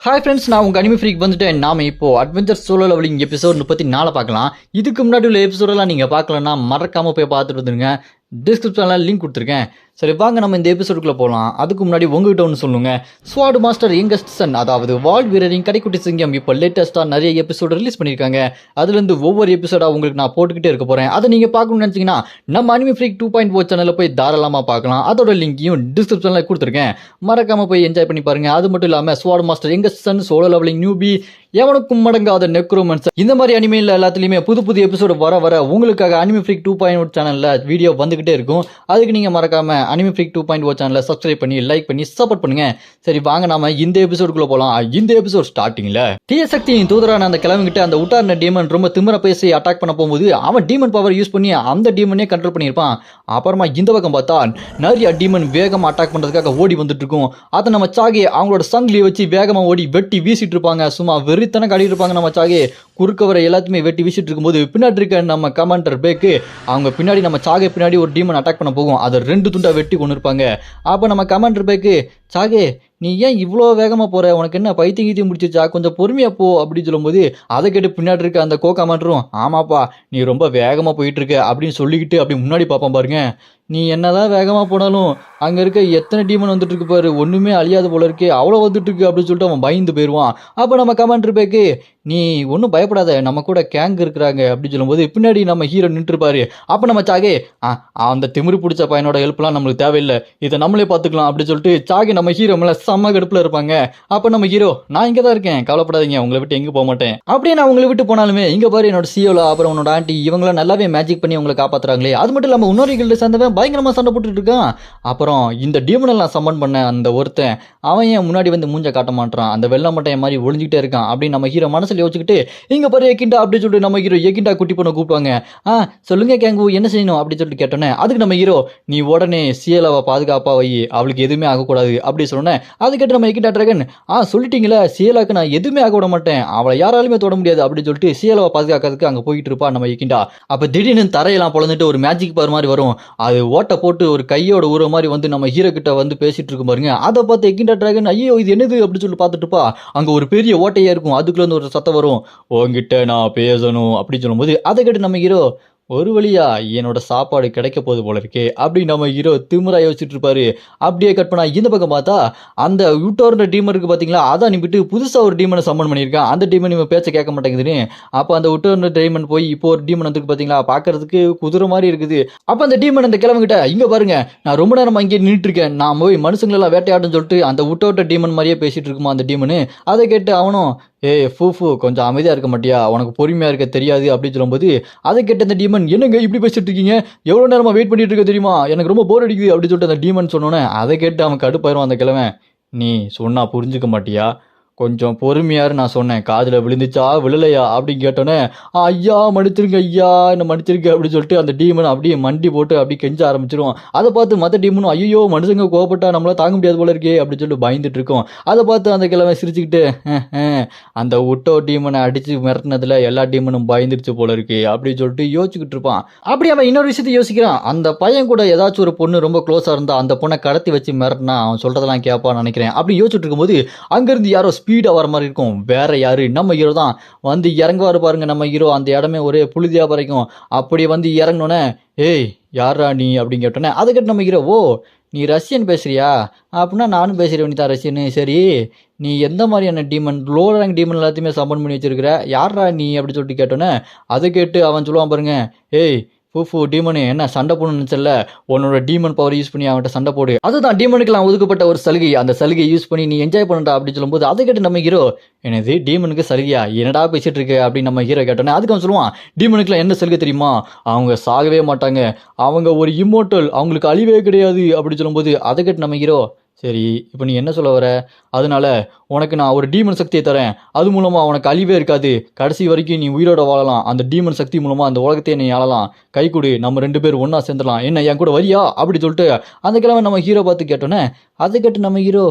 Hi friends, நான் உங்கள் anime freak வந்துட்டேன். நாம இப்போ அட்வென்ச்சர் சோலோ லெவலிங் எபிசோட் 34 பார்க்கலாம். இதுக்கு முன்னாடி உள்ள எபிசோடெல்லாம் நீங்கள் பார்க்கலன்னா மறக்காமல் போய் பார்த்துட்டு வந்துருங்க. டிஸ்கிரிப்ஷனில் லிங்க் கொடுத்துருக்கேன். சரி வாங்க நம்ம இந்த எபிசோடுக்குள்ளே போகலாம். அதுக்கு முன்னாடி உங்ககிட்ட ஒன்று சொல்லுங்க. ஸ்வாட் மாஸ்டர் யங்கஸ்ட் சன், அதாவது வால் வீரரின் கடைக்குட்டி சிங்கம் இப்போ லேட்டஸ்ட்டாக நிறைய எபிசோடு ரிலீஸ் பண்ணியிருக்காங்க. அதுலேருந்து ஒவ்வொரு எபிசோடாக உங்களுக்கு நான் போட்டுக்கிட்டே இருக்க போகிறேன். அதை நீங்கள் பார்க்கணும்னு நினச்சிங்கன்னா நம்ம அனிமி ஃப்ரீக் 2.0 சேனலில் போய் தாராளமாக பார்க்கலாம். அதோட லிங்கையும் டிஸ்கிரிப்ஷனில் கொடுத்துருக்கேன். மறக்காமல் போய் என்ஜாய் பண்ணி பாருங்கள். அது மட்டும் இல்லாமல் ஸ்வாட் master youngest son, solo levelling newbie, எவனுக்கும் மடங்காத நெக்ரோமன்ஸ், இந்த மாதிரி அனிமையில் எல்லாத்துலேயுமே புது புது எபிசோடு வர உங்களுக்காக அனிமி ஃப்ரீக் 2.0 சேனலில் வீடியோ வந்துக்கிட்டே இருக்கும். அதுக்கு நீங்கள் மறக்காமல் அனிமி ஃப்ரீக் 2.0 சேனலை சப்ஸ்கிரைப் பண்ணி லைக் பண்ணி சப்போர்ட் பண்ணுங்க. சரி வாங்க நாம இந்த எபிசோடுக்குள்ள போகலாம். இந்த எபிசோட் ஸ்டார்டிங்ல தீய சக்தியின் தூதரான அந்த கிழவங்கிட்ட அந்த உட்டார்ன டீமன் ரொம்ப திமிர பேசி அட்டாக் பண்ண போகும்போது அவன் டீமன் பவர் யூஸ் பண்ணி அந்த டீமனே கண்ட்ரோல் பண்ணியிருப்பான். அப்புறமா இந்த பக்கம் பார்த்தா நிறைய டீமன் வேகமாக அட்டாக் பண்ணுறதுக்காக ஓடி வந்துட்டு இருக்கும். அதை நம்ம சாகே அவங்களோட சங்கிலியை வச்சு வேகமாக ஓடி வெட்டி வீசிட்டு இருப்பாங்க. சும்மா வெறித்தனை காட்டிட்டு இருப்பாங்க. நம்ம சாகே குறுக்க வர எல்லாத்தையுமே வெட்டி வீசிட்டு இருக்கும்போது பின்னாடி இருக்க நம்ம கமாண்டர் பேக்கு அவங்க பின்னாடி நம்ம சாகே பின்னாடி ஒரு டீமன் அட்டாக் பண்ண போகும். அதை 2 துண்டா வெட்டி கொண்டு இருப்பாங்க. அப்போ நம்ம கமாண்டர் பேக்கு, சாகே நீ ஏன் இவ்வளோ வேகமாக போகிற, உனக்கு என்ன பைத்தியம் கீத்தியம் முடிச்சிச்சா, கொஞ்சம் பொறுமையாக போ அப்படின்னு சொல்லும்போது அதை கேட்டு பின்னாடி இருக்க அந்த கமாண்டரும், ஆமாப்பா நீ ரொம்ப வேகமாக போயிட்டு இருக்க அப்படின்னு சொல்லிக்கிட்டு அப்படி முன்னாடி பார்ப்பான் பாருங்க. நீ என்னதான் வேகமாக போனாலும் அங்கே இருக்க எத்தனை டீமன் வந்துட்டு இருக்கு பாரு, ஒன்றுமே அழியாத போல இருக்கே, அவ்வளோ வந்துட்டு இருக்கு அப்படின்னு சொல்லிட்டு அவன் பயந்து போயிடுவான். அப்போ நம்ம கமாண்டர் பேக்கு, நீ ஒன்றும் பயப்படாத, நம்ம கூட கேங் இருக்கிறாங்க அப்படின்னு சொல்லும்போது பின்னாடி நம்ம ஹீரோ நின்றுருப்பாரு. அப்போ நம்ம சாகே, அந்த திமிரு பிடிச்ச பையனோட ஹெல்ப்லாம் நம்மளுக்கு தேவையில்லை, இதை நம்மளே பார்த்துக்கலாம் அப்படின்னு சொல்லிட்டு சாகே நம்ம ஹீரோ மேலே செம்ம கடுப்பில் இருப்பாங்க. அப்போ நம்ம ஹீரோ, நான் இங்கே தான் இருக்கேன், கவலைப்படாதீங்க, உங்களை விட்டு எங்கே போக மாட்டேன். அப்படியே நான் உங்களை விட்டு போனாலுமே இங்கே பாரு என்னோட சியோல அப்புறம் உன்னோட ஆண்டி இவங்களாம் நல்லாவே மேஜிக் பண்ணி உங்களை காப்பாற்றுறாங்களே, அது மட்டும் இல்லாமல் இன்னொரு கில்டு சேர்ந்தவன் பயங்கரமாக சண்டை போட்டுட்டு இருக்கான். அப்புறம் இந்த டீமனெல்லாம் சம்மன் பண்ண அந்த ஒருத்தன் அவன் ஏன் முன்னாடி வந்து மூஞ்ச காட்ட மாட்டான், அந்த வெள்ளை மட்டைய மாதிரி ஒளிஞ்சிக்கிட்டே இருக்கான் அப்படின்னு நம்ம ஹீரோ மனசில் யோசிச்சுக்கிட்டு இங்க பாரு எக்கிண்டா அப்படின்னு சொல்லிட்டு நம்ம ஹீரோ எக்கிண்டா குட்டி பொண்ணை கூப்பிடுவாங்க. சொல்லுங்க கேங்கு என்ன செய்யணும் அப்படின்னு சொல்லிட்டு கேட்டோன்னே அதுக்கு நம்ம ஹீரோ, நீ உடனே சியலாவை பாதுகாப்பா வை, அவளுக்கு எதுவுமே ஆகக்கூடாது அப்படி சொன்னேன். அது கேட்டு நம்ம எக்கிண்டா டிராகன், சொல்லிட்டீங்களா சியலாக்கு நான் எதுவுமே ஆக விட மாட்டேன், அவளை யாராலுமே தொட முடியாது அப்படின்னு சொல்லிட்டு சியலாவை பாதுகாக்கிறதுக்கு அங்கே போயிட்டு இருப்பா நம்ம எக்கிண்டா. அப்போ திடீர்னு தரையெல்லாம் பொழந்துட்டு ஒரு மேஜிக் பவர் மாதிரி வரும். அது ஓட்ட போட்டு ஒரு கையோட ஊற மாதிரி வந்து நம்ம ஹீரோ கிட்ட வந்து பேசிட்டு இருக்கும் பாருங்க. அதை பார்த்து எக்கிண்டா டிராகன், ஐயோ இது என்னது அப்படின்னு சொல்லி பார்த்துட்டு இருப்பா. அங்கே ஒரு பெரிய ஓட்டையா இருக்கும், அதுக்குள்ள இருந்து ஒரு சத்தம் வரும், உங்ககிட்ட நான் பேசணும் அப்படின்னு சொல்லும்போது அதை கேட்டு நம்ம ஹீரோ, ஒரு வழியா என்னோட சாப்பாடு கிடைக்க போகுது போல இருக்கே அப்படின்னு நம்ம ஹீரோ திமிரா யோசிச்சுட்டு இருப்பாரு. அப்படியே கட் பண்ணா இந்த பக்கம் பார்த்தா அந்த யூட்டோர்ன்ற டீமன் இருக்கு பார்த்தீங்களா, அதை அனுப்பிட்டு புதுசாக ஒரு டீமனை சம்மன் பண்ணியிருக்கான். அந்த டீமன் இவன் பேச்ச கேட்க மாட்டேங்குதுன்னு அப்போ அந்த யூட்டோர்ன்ற டீமன் போய் இப்போ ஒரு டீமன் வந்து பார்த்தீங்களா, பார்க்கறதுக்கு குதிரை மாதிரி இருக்குது. அப்போ அந்த டீமன் அந்த கிழவங்கிட்ட, இங்கே பாருங்க நான் ரொம்ப நேரம் அங்கே நின்றுட்டு இருக்கேன், நான் போய் மனுஷங்களெல்லாம் வேட்டையாடுன்னு சொல்லிட்டு அந்த யூட்டோர்ன்ற டீமன் மாதிரியே பேசிட்டு இருக்குமா அந்த டீமனு. அதை கேட்டு அவனும், ஃபூஃபு கொஞ்சம் அமைதியாக இருக்க மாட்டியா, உனக்கு பொறுமையாக இருக்க தெரியாது அப்படின்னு சொல்லும்போது அதை கேட்ட அந்த டீமன், என்னங்க இப்படி பேசிட்டு இருக்கீங்க, எவ்வளோ நேரமாக வெயிட் பண்ணிட்டு இருக்க தெரியுமா, எனக்கு ரொம்ப போர் அடிக்குது அப்படின்னு சொல்லிட்டு அந்த டீமன் சொன்னோன்னே அதை கேட்டு அவன் கடுப்பாயிரும் அந்த கிழவன். நீ சொன்னா புரிஞ்சுக்க மாட்டியா, கொஞ்சம் பொறுமையாரு, நான் சொன்னேன் காதில் விழுந்துச்சா விழலையா அப்படின்னு கேட்டோன்னே, ஐயா மன்னிச்சிருங்க ஐயா என்ன மன்னிச்சிருங்க அப்படின்னு சொல்லிட்டு அந்த டீமன் அப்படியே மண்டி போட்டு அப்படியே கெஞ்ச ஆரம்பிச்சிருவோம். அதை பார்த்து மற்ற டீமனும், ஐயோ மனுஷங்க கோவப்பட்டா நம்மளால தாங்க முடியாது போல இருக்கே அப்படின்னு சொல்லிட்டு பயந்துட்டு இருக்கோம். அதை பார்த்து அந்த கிழமை சிரிச்சுக்கிட்டு, அந்த உட்டோ டீமனை அடிச்சு மிரட்டினதுல எல்லா டீமனும் பயந்துருச்சு போல இருக்கு அப்படின்னு சொல்லிட்டு யோசிச்சுக்கிட்டு இருப்பான். அப்படி அவன் இன்னொரு விஷயத்தை யோசிக்கிறான், அந்த பையன் கூட ஏதாச்சும் ஒரு பொண்ணு ரொம்ப க்ளோஸாக இருந்தா அந்த பொண்ணை கடத்தி வச்சு மிரட்டினா அவன் சொல்றதெல்லாம் கேட்பான்னு நினைக்கிறேன் அப்படி யோசிச்சுட்டு இருக்கும்போது அங்கிருந்து யாரோ ஸ்பீடாக வர மாதிரி இருக்கும். வேற யாரு, நம்ம ஹீரோ தான் வந்து இறங்குவாரு பாருங்க. நம்ம ஹீரோ அந்த இடமே ஒரே புழுதியா பறைக்கும். அப்படி வந்து இறங்கினோன்னே, ஏய் யாரா நீ அப்படின்னு கேட்டோன்னே அதை கேட்டு நம்ம ஹீரோ, ஓ நீ ரஷ்யன் பேசுறியா, அப்படின்னா நானும் பேசுகிறேன், நீ தான் ரஷ்யனு, சரி நீ எந்த மாதிரியான டீமன், லோ ரேங்க் டீமன் எல்லாத்தையுமே சம்பன் பண்ணி வச்சிருக்கிற, யாரா நீ அப்படின்னு சொல்லிட்டு கேட்டோன்னே அதை கேட்டு அவன் சொல்லுவான் பாருங்க, ஏய் ஃபூஃபு டீமனு என்ன சண்டை போடணும்னு நினச்சல, உன்னோட டீமன் பவர் யூஸ் பண்ணி அவன்கிட்ட சண்டை போடு, அதுதான் டீமனுக்குலாம் ஒதுக்கப்பட்ட ஒரு சலுகை, அந்த சலுகையை யூஸ் பண்ணி நீ என்ஜாய் பண்ணடா அப்படின்னு சொல்லும்போது அதை கேட்டு நம்ம ஹீரோ, எனது டீமனுக்கு சலுகையா, என்னடா பேசிட்டு இருக்கு அப்படின்னு நம்ம ஹீரோ கேட்டோன்னே அதுக்கு அவன் சொல்லுவான், டீமனுக்குலாம் என்ன சலுகை தெரியுமா, அவங்க சாகவே மாட்டாங்க, அவங்க ஒரு இம்மோர்டல், அவங்களுக்கு அழிவே கிடையாது அப்படின்னு சொல்லும்போது அதை கேட்டு நம்ம ஹீரோ, சரி இப்போ நீ என்ன சொல்ல வர, அதனால உனக்கு நான் ஒரு டீமன் சக்தியை தரேன், அது மூலமாக உனக்கு அழிவே இருக்காது, கடைசி வரைக்கும் நீ உயிரோட வாழலாம், அந்த டீமன் சக்தி மூலமாக அந்த உலகத்தையே நீ ஆளலாம், கை கொடு, நம்ம 2 பேர் ஒன்றா சேர்ந்துடலாம், என்ன என் கூட வரியா அப்படி சொல்லிட்டு அந்த கிழமை நம்ம ஹீரோ பார்த்து கேட்டோன்னே அதை கேட்டு நம்ம ஹீரோ,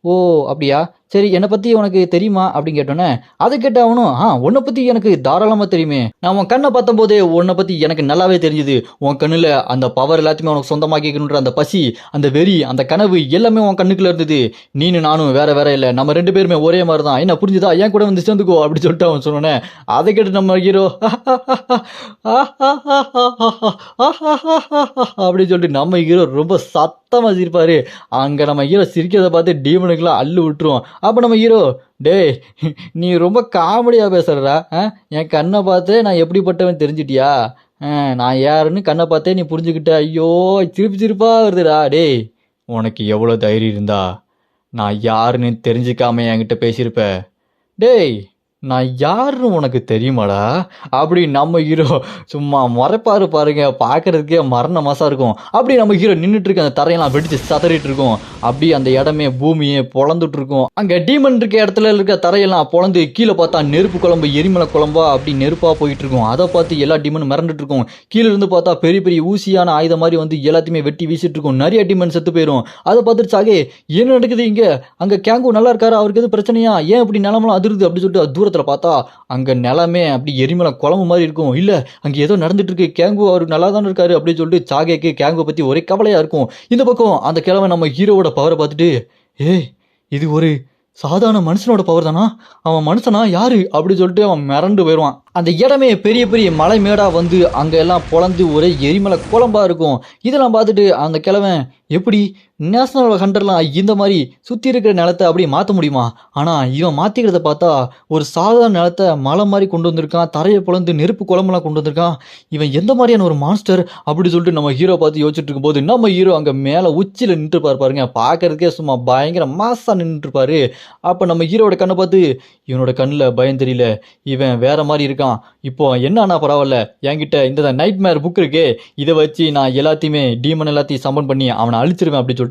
ஓ அப்படியா, சரி என்னை பத்தி உனக்கு தெரியுமா அப்படின்னு கேட்டோன்னே அதை கேட்ட அவனும் உன்னை பத்தி எனக்கு தாராளமா தெரியுமே, நான் உன் கண்ணை பார்த்த போதே உன்னை பத்தி எனக்கு நல்லாவே தெரிஞ்சுது, உன் கண்ணுல அந்த பவர் எல்லாத்தையுமே உனக்கு சொந்தமாக்கிக்கணுன்ற அந்த பசி, அந்த வெறி, அந்த கனவு எல்லாமே உன் கண்ணுக்குள்ள இருந்தது, நீனும் நானும் வேற வேற இல்லை, நம்ம 2 பேருமே ஒரே மாதிரி தான், என்ன புரிஞ்சுதா, ஏன் கூட வந்து சேர்ந்துக்கோ அப்படி சொல்லிட்டு அவன் சொன்னோன்னே அதை கேட்டு நம்ம ஹீரோ அப்படின்னு சொல்லிட்டு நம்ம ஹீரோ ரொம்ப சத்தமா சிரிப்பாரு. அங்க நம்ம ஹீரோ சிரிக்கிறத பார்த்து டீமனுக்குலாம் அள்ளு விட்டுரும். அப்ப நம்ம ஹீரோ, டேய் நீ ரொம்ப காமெடியா பேசுறடா, என் கண்ணை பார்த்தே நான் எப்படிப்பட்டவன் தெரிஞ்சிட்டியா, நான் யாருன்னு கண்ணை பார்த்தே நீ புரிஞ்சுக்கிட்ட, ஐயோ சிரிப்பு சிரிப்பா வருதுடா, டேய் உனக்கு எவ்வளோ தைரியம் இருந்தா நான் யாருன்னு தெரிஞ்சுக்காம என்கிட்ட பேசியிருப்ப, டேய் நான் யாருன்னு உனக்கு தெரியுமாடா அப்படி நம்ம ஹீரோ சும்மா முறைப்பாரு பாருங்க, பார்க்கறதுக்கே மரண மாசா இருக்கும். அப்படி நம்ம ஹீரோ நின்றுட்டு இருக்க அந்த தரையெல்லாம் வெடிச்சு சதறிட்டு இருக்கும். அப்படி அந்த இடமே பூமியே பொழந்துட்டு இருக்கும். அங்க டீமன் இருக்க இடத்துல இருக்க தரையெல்லாம் பொழந்து கீழே பார்த்தா நெருப்பு குழம்பு, எரிமலை குழம்பா அப்படி நெருப்பா போயிட்டு இருக்கும். அதை பார்த்து எல்லா டீமனும் மிரண்டுட்டு இருக்கும். கீழே இருந்து பார்த்தா பெரிய பெரிய ஊசியான ஆயுதம் மாதிரி வந்து எல்லாத்தையுமே வெட்டி வீசிட்டு இருக்கும். நிறைய டீமன் செத்து போயிடும். அதை பார்த்துட்டு சாகே என்ன நடக்குது இங்க, அங்க கேங்கு நல்லா இருக்காரு, அவருக்கு எது பிரச்சனையா, ஏன் இப்படி நிலமெல்லாம் அதிருது அப்படி சொல்லிட்டு தூரத்துல பார்த்தா அங்க நிலமே அப்படி எரிமலை குழம்பு மாதிரி இருக்கும். இல்ல அங்க ஏதோ நடந்துட்டு இருக்கு, கேங்கு அவரு நல்லா தானே இருக்காரு அப்படின்னு சொல்லிட்டு சாகேக்கு கேங்கு பத்தி ஒரே கவலையா இருக்கும். இந்த பக்கம் அந்த கிழவன் நம்ம ஹீரோவோட பவரை பார்த்துட்டு, ஏய் இது ஒரு சாதாரண மனுஷனோட பவர் தானா, அவன் மனுஷனா யாரு அப்படி சொல்லிட்டு அவன் மிரண்டு போயிடுவான். அந்த இடமே பெரிய பெரிய மலை மேடா வந்து அங்க எல்லாம் பொழந்து ஒரே எரிமலை குழம்பா இருக்கும். இதெல்லாம் பார்த்துட்டு அந்த கிழவன், எப்படி நேஷனல் ஹண்டர்லாம் இந்த மாதிரி சுற்றி இருக்கிற நிலத்தை அப்படியே மாற்ற முடியுமா, ஆனால் இவன் மாற்றிக்கிறத பார்த்தா ஒரு சாதாரண நிலத்தை மலை மாதிரி கொண்டு வந்திருக்கான், தரையை பொழந்து நெருப்பு குழம்புலாம் கொண்டு வந்திருக்கான், இவன் எந்த மாதிரியான ஒரு மான்ஸ்டர் அப்படி சொல்லிட்டு நம்ம ஹீரோ பார்த்து யோசிச்சுட்டு இருக்கும்போது நம்ம ஹீரோ அங்கே மேலே உச்சியில் நின்று பாருங்க, பார்க்கறதுக்கே சும்மா பயங்கர மாசா நின்றுட்டு இருப்பாரு. அப்போ நம்ம ஹீரோட கண்ணை பார்த்து, இவனோட கண்ணில் பயம் தெரியல, இவன் வேற மாதிரி இருக்கான், இப்போ என்னன்னா பரவாயில்ல, என்கிட்ட இந்த நைட் மேர் புக் இருக்கு, இதை வச்சு நான் எல்லாத்தையுமே டீமன் எல்லாத்தையும் சம்மன் பண்ணி அவனை அழிச்சிருவேன் அப்படின்னு சொல்லிட்டு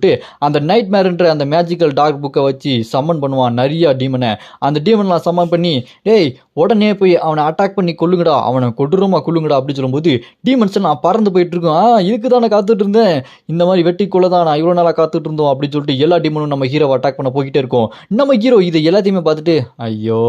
அந்த நைட் மேர்ன்ற அந்த மேஜிக்கல் டார்க் புக்கை வச்சு சம்மன் பண்ணுவான் நிறைய டீமனை. அந்த டீமன்லாம் சம்மன் பண்ணி, டேய் உடனே போய் அவனை அட்டாக் பண்ணி கொல்லுங்கடா, அவனை கொடூரமா கொல்லுங்கடா அப்படின்னு சொல்லும்போது டீமன்ஸ் நான் பறந்து போயிட்டு இருக்கோம். இதுக்கு தான் நான் காத்துட்டு இருந்தேன், இந்த மாதிரி வெட்டி கொள்ள தான் நான் இவ்வளோ நாளாக காத்துட்டு இருந்தோம் அப்படின்னு சொல்லிட்டு எல்லா டீமனும் நம்ம ஹீரோவை அட்டாக் பண்ண போய்கிட்டே இருக்கோம். நம்ம ஹீரோ இதை எல்லாத்தையுமே பார்த்துட்டு, ஐயோ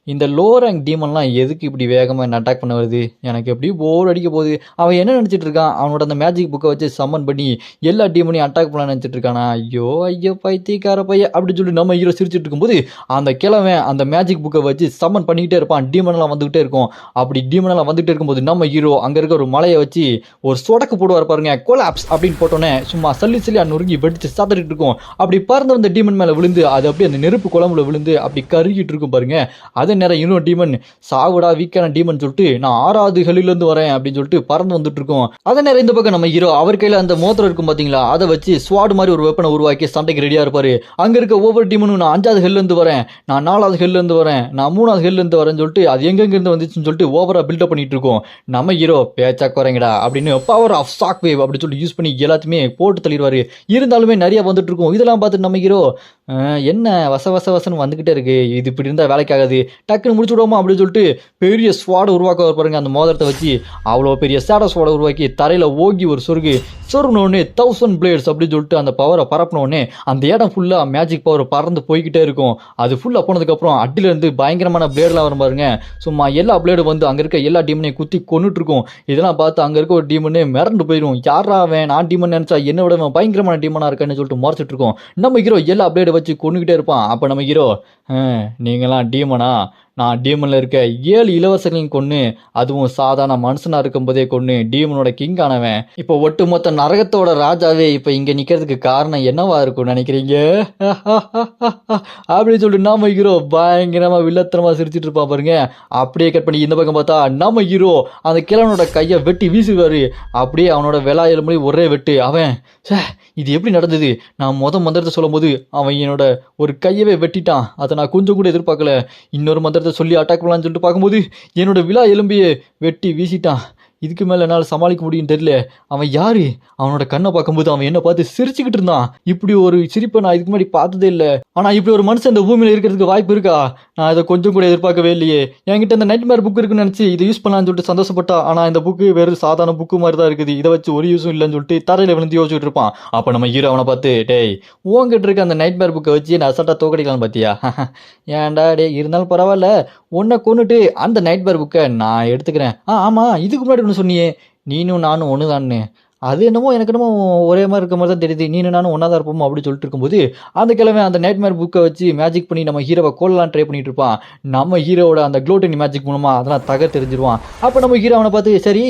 இந்த லோ ரேங்க் டீமன்லாம் எதுக்கு இப்படி வேகமாக என்ன அட்டாக் பண்ண வருது, எனக்கு எப்படி போர் அடிக்க போகுது, அவன் என்ன நினச்சிட்டு இருக்கான், அவனோட அந்த மேஜிக் புக்கை வச்சு சம்மன் பண்ணி எல்லா டீமனையும் அட்டாக் பண்ண நினச்சிட்டு இருக்கானா, ஐயோ ஐயோ பைத்தியக்கார பையன் அப்படின்னு சொல்லி நம்ம ஹீரோ சிரிச்சிட்டு இருக்கும்போது அந்த கிழவன் அந்த மேஜிக் புக்கை வச்சு சம்மன் பண்ணிக்கிட்டே இருப்பான். டீமனெல்லாம் வந்துகிட்டே இருக்கும். அப்படி டீமனெல்லாம் வந்துகிட்டே இருக்கும்போது நம்ம ஹீரோ அங்கே இருக்க ஒரு மலையை வச்சு ஒரு சொடக்கு போடுவார் பாருங்க, கொலாப்ஸ் அப்படின்னு போட்டோன்னே சும்மா சல்லி சல்லியா நொறுங்கி வெடிச்சு சாத்திட்டு இருக்கும். அப்படி பறந்து வந்த டீமன் மேலே விழுந்து அது அப்படியே அந்த நெருப்பு குழம்புல விழுந்து அப்படி கருகிட்டு இருக்கும் பாருங்க. அதே நேரம் இன்னொரு டீமன், சாவுடா வீக்கான டீமன் சொல்லிட்டு நான் 6வது ஹெல்லிலேருந்து வரேன் அப்படின்னு சொல்லிட்டு பறந்து வந்துட்டு இருக்கோம். அதே நேரம் இந்த பக்கம் நம்ம ஹீரோ அவர் கையில் அந்த மோத்திரம் இருக்கும் பார்த்தீங்களா, அதை வச்சு ஸ்வாட் மாதிரி ஒரு வெப்பனை உருவாக்கி சண்டைக்கு ரெடியாக இருப்பாரு. அங்கே இருக்க ஒவ்வொரு டீமனும் நான் 5வது ஹெல்லேருந்து வரேன், நான் 4வது ஹெல்லேருந்து வரேன், நான் 3வது ஹெல்லேருந்து வரேன்னு சொல்லிட்டு அது எங்கெங்கிருந்து வந்துச்சுன்னு சொல்லிட்டு ஓவரா பில்டப் பண்ணிட்டு இருக்கோம். நம்ம ஹீரோ பேச்சா குறைங்கடா அப்படின்னு பவர் ஆஃப் ஷாக் வேவ் அப்படி சொல்லி யூஸ் பண்ணி எல்லாத்தையுமே போட்டு தள்ளிடுவாரு. இருந்தாலுமே நிறைய வந்துட்டு இருக்கும். இதெல்லாம் பார்த்துட்டு நம்ம ஹீரோ, என்ன வசன்னு வந்துகிட்டே இருக்கு, இது இப்படி இருந்தால் வேலைக்காகாது, டக்குன்னு முடிச்சு விடுவோமா அப்படின்னு சொல்லிட்டு பெரிய ஸ்வாடை உருவாக்க பாருங்க. அந்த மோதிரத்தை வச்சு அவ்வளோ பெரிய சேடோ ஸ்வாடை உருவாக்கி தரையில் ஓகி ஒரு சொருகினோடனே 1000 பிளேட்ஸ் அப்படின்னு சொல்லிட்டு அந்த பவரை பரப்பினோடனே அந்த இடம் ஃபுல்லாக மேஜிக் பவர் பறந்து போய்கிட்டே இருக்கும். அது ஃபுல்லாக போனதுக்கப்புறம் அடியிலேருந்து பயங்கரமான பிளேட்லாம் வரும் பாருங்க. சும்மா எல்லா பிளேடும் வந்து அங்கே இருக்க எல்லா டீமனையும் குத்தி கொண்டுட்டு இருக்கும். இதெல்லாம் பார்த்து அங்கே இருக்க ஒரு டீமனே மிரண்டு போயிடும். யாரா அவன், நான் டீமன் நினச்சா என்ன விட பயங்கரமான டீமனாக இருக்கான்னு சொல்லிட்டு முறைச்சிட்டு இருக்கோம். நம்ம ஹீரோ எல்லா பிளேடை வச்சு கொண்டுகிட்டே இருப்பான். அப்போ நம்ம ஹீரோ, நீங்களாம் டீமனா, நான் டீமனில் இருக்க 7 இளவரசர்களையும் கொன்று, அதுவும் சாதாரண மனுஷனாக இருக்கும்போதே கொன்று டீமனோட கிங் ஆனவன், இப்போ ஒட்டுமொத்த நரகத்தோட ராஜாவே இப்போ இங்கே நிற்கிறதுக்கு காரணம் என்னவா இருக்கும்னு நினைக்கிறீங்க அப்படின்னு சொல்லிட்டு நம்ம ஹீரோ பயங்கரமாக வில்லத்தனமாக சிரிச்சிட்டு இருப்பான் பாருங்க. அப்படியே கட் பண்ணி இந்த பக்கம் பார்த்தா நம்ம ஹீரோ அந்த கிழவனோட கையை வெட்டி வீசுவார். அப்படியே அவனோட வெளாயில மொழி ஒரே வெட்டு. அவன், இது எப்படி நடந்தது, நான் மந்திரத்தை சொல்லும் போது அவன் என்னோட ஒரு கையவே வெட்டிட்டான், அதை நான் கொஞ்சம் கூட எதிர்பார்க்கல, இன்னொரு மந்திரத்தை சொல்லி அட்டாக் பண்ணலான்னு சொல்லிட்டு பார்க்கும்போது என்னோட விழா எலும்பியை வெட்டி வீசிட்டான், இதுக்கு மேலே என்னால் சமாளிக்க முடியும்னு தெரியல. அவன் யாரு, அவனோட கண்ணை பார்க்கும்போது அவன் என்ன பார்த்து சிரிச்சுக்கிட்டு இருந்தான். இப்படி ஒரு சிரிப்பை நான் இதுக்கு முன்னாடி பார்த்ததே இல்லை. ஆனால் இப்படி ஒரு மனுஷன் இந்த பூமியில் இருக்கிறதுக்கு வாய்ப்பு இருக்கா, நான் இதை கொஞ்சம் கூட எதிர்பார்க்கவே இல்லையே. என்கிட்ட இந்த நைட்மேர் புக் இருக்குன்னு நினச்சி இதை யூஸ் பண்ணலான்னு சொல்லிட்டு சந்தோஷப்பட்டா. ஆனால் இந்த புக்கு வெறும் சாதாரண புக்கு மாதிரி தான் இருக்குது. இதை வச்சு ஒரு யூஸும் இல்லைன்னு சொல்லிட்டு தரையில் விழுந்து யோசிச்சுட்டு இருப்பான். அப்போ நம்ம ஹீரோ அவனை பார்த்து, டேய் உங்ககிட்ட இருக்க அந்த நைட்மேர் புக்கை வச்சு நான் அசால்ட்டாக தோக்கடிக்கலாம்னு பார்த்தியா? ஏன்டா டே, இருந்தாலும் பரவாயில்ல, உன்னை கொண்டுட்டு அந்த நைட்மேர் புக்கை நான் எடுத்துக்கிறேன். ஆமாம், இதுக்கு முன்னாடி ஒன்று சொன்னியே, நீனும் நானும் ஒன்று தான்னு. அது என்னமோ எனக்கு என்னமோ ஒரே மாதிரி இருக்க மாதிரி தான் தெரியுது. நீனும் நானும் ஒன்றா தான் இருப்போம் அப்படின்னு சொல்லிட்டு இருக்கும்போது அந்த கிழமை அந்த நைட்மேர் புக்கை வச்சு மேஜிக் பண்ணி நம்ம ஹீரோவை கொல்லலாம் ட்ரை பண்ணிட்டு இருப்பான். நம்ம ஹீரோவோட அந்த க்ளோட்டினி மேஜிக் மூலமாக அதெல்லாம் தெரிஞ்சிருவான். அப்போ நம்ம ஹீரோ அவனை பார்த்து, சரி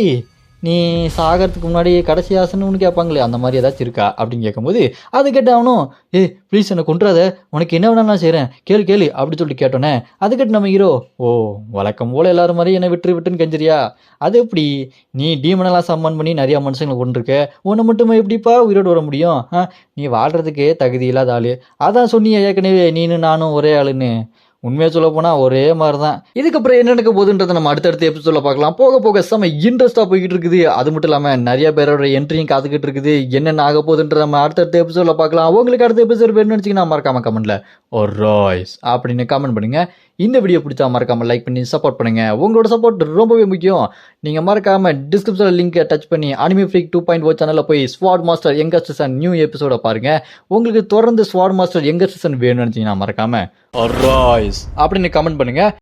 நீ சாகிறதுக்கு முன்னாடி கடைசி ஆசைன்னு ஒன்று கேட்பாங்களே, அந்த மாதிரி ஏதாச்சும் இருக்கா அப்படின்னு கேட்கும்போது அது கேட்டு அவனும், ப்ளீஸ் என்னை கொன்றாத, உனக்கு என்ன வேணாலும் நான் செய்கிறேன், கேளு கேளு அப்படின்னு சொல்லிட்டு கேட்டோன்னே அது கேட்டு நம்ம ஹீரோ, ஓ வழக்கம் போல் எல்லாரும் மாதிரி என்னை விட்டுன்னு கெஞ்சிரியா? அது எப்படி, நீ டீமனெல்லாம் சம்மன் பண்ணி நிறையா மனுஷங்களை கொண்டிருக்க, உன்னை மட்டுமே எப்படிப்பா உயிரோடு வர முடியும்? நீ வாழ்கிறதுக்கே தகுதி இல்லாத ஆள், அதான் சொன்னியே ஏற்கனவே நீனு நானும் ஒரே ஆளுன்னு. உண்மையாக சொல்ல போனால் ஒரே மாதிரி தான். இதுக்கப்புறம் என்ன நடக்க போகுதுன்றதை நம்ம அடுத்தடுத்த எபிசோடில் பார்க்கலாம். போக போக செம்ம இன்ட்ரெஸ்ட்டாக போய்கிட்டு இருக்குது. அது மட்டும் இல்லாமல் நிறைய பேரோட என்ட்ரியும் காத்துக்கிட்டு இருக்குது. என்னென்ன ஆக போகுதுன்ற நம்ம அடுத்தடுத்த எபிசோடில் பார்க்கலாம். உங்களுக்கு அடுத்த எபிசோட் வேணும்னு நினச்சிங்கன்னா மறக்காம கமெண்ட்ல ஒரு ராய்ஸ் அப்படின்னு கமெண்ட் பண்ணுங்க. இந்த வீடியோ பிடிச்சா மறக்காம லைக் பண்ணி சப்போர்ட் பண்ணுங்க. உங்களோட சப்போர்ட் ரொம்பவே முக்கியம். நீங்கள் மறக்காம டிஸ்கிரிப்ஷனில் லிங்கை டச் பண்ணி அனிமி ஃப்ரீக் 2.0 சேனலில் போய் ஸ்வாட் மாஸ்டர் யங்கர் சீசன் நியூ எபிசோட பாருங்க. உங்களுக்கு தொடர்ந்து ஸ்வாட் மாஸ்டர் யங்கர் சீசன் வேணும்னு நினச்சிங்கன்னா மறக்காம ராய்ஸ் அப்படின்னு கமெண்ட் பண்ணுங்க.